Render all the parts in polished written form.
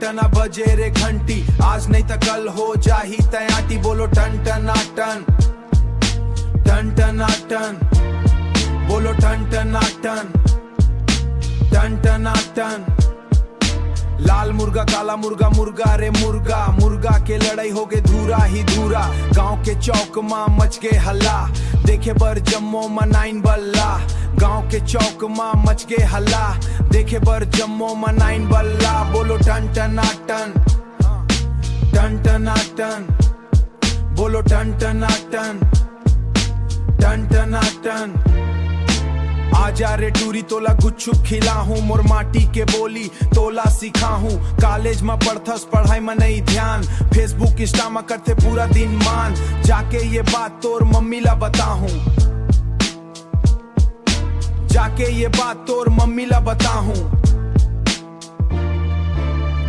टना बजे रे घंटी, आज नहीं तो कल हो जाही तैयाटी। बोलो टन टना टन, टन टना टन, बोलो टन टना टन, टन टना टन। लाल मुर्गा काला मुर्गा, मुर्गा रे मुर्गा, मुर्गा के लड़ाई हो गए धूरा ही धूरा। गांव के चौक मां मच गए हल्ला, देखे बर जम्मो मनाइन बल्ला। गांव के चौक मां मच गए हल्ला, देखे बर जम्मो मनाइन बल्ला। बोलो टन टना टन, टन टना टन, बोलो टन टना टन, टन टना टन। आजा रे टूरी तोला गुच्छुप खिला हूँ, मोर माटी के बोली तोला सिखा हूँ। कॉलेज में पढ़थस पढ़ाई में नहीं ध्यान, फेसबुक इंस्टा में करते पूरा दिन मान। जाके ये बात तोर मम्मी ला बता हूँ, जाके ये बात तोर मम्मी ला बता हूँ,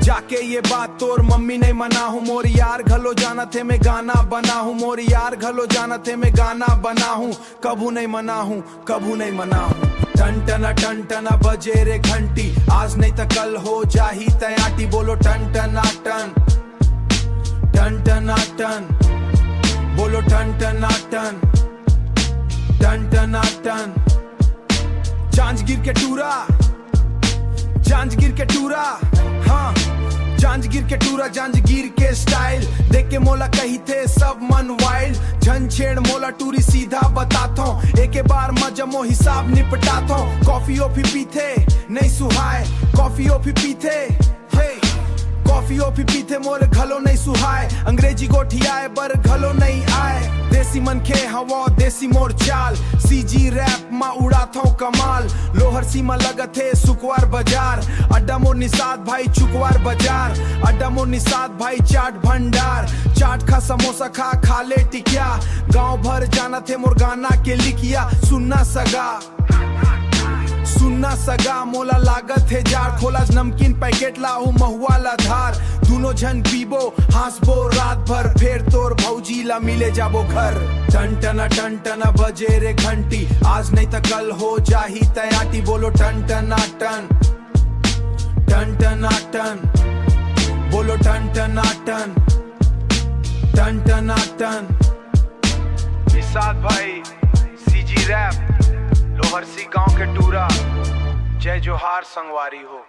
जाके ये बात तोर मम्मी नहीं मना हूँ। मोर यार घलो जाना थे मैं गाना बना हूँ, मोर यार घलो जाना थे मैं गाना बना हूँ। कभू नहीं मना हूँ, कभू नहीं मना हूँ। टन टना बजे रे घंटी, आज नहीं तो कल हो जाही तैयाटी। बोलो टन टना टन, टन टना टन, बोलो टन टना टन, टन टना टन। जांजगीर के टूरा, जांजगीर के टूरा, हाँ जांजगीर के टूरा, जांजगीर के स्टाइल देख के मोला कही थे सब मन वाइल्ड। झंझेड़ मोला टूरी सीधा बताता हूँ, एक बार मजमो हिसाब निपटाता हूँ। कॉफी ओफी पीते नहीं सुहाए, कॉफी ओफी पीते, कॉफी ओफी पीते मोर घलो नहीं सुहाए। अंग्रेजी गोठी आए बर घलो नहीं आए, देसी मन खे हवा देसी मोर चाल। सीजी रैप मा उड़ाता हूँ कमाल, लोहर सीमा लगत है सुकवार बाजार। अड्डा मोर निषाद भाई चुकवार बाजार, अड्डा मोर निषाद भाई चाट भंडार। चाट खा समोसा खा खा ले टिकिया, गांव भर जाना थे मोर गाना के लिखिया। सुनना सगा, सुनना सगा मोला लागत है जार। खोला नमकीन पैकेट लाऊ महुआ ला धार, दोनों जन पीबो हंसबो रात भर। फिर तोर भौजी ला मिले जाबो घर। टन टना बजे रे घंटी, आज नहीं तो कल हो जाही तैयाटी। बोलो टन टना टन, टन टना टन, बोलो टन टना टन, टन टना टन। निषाद भाई सीजी रैप, लोहरसी गांव के टूरा, जय जोहार संगवारी हो।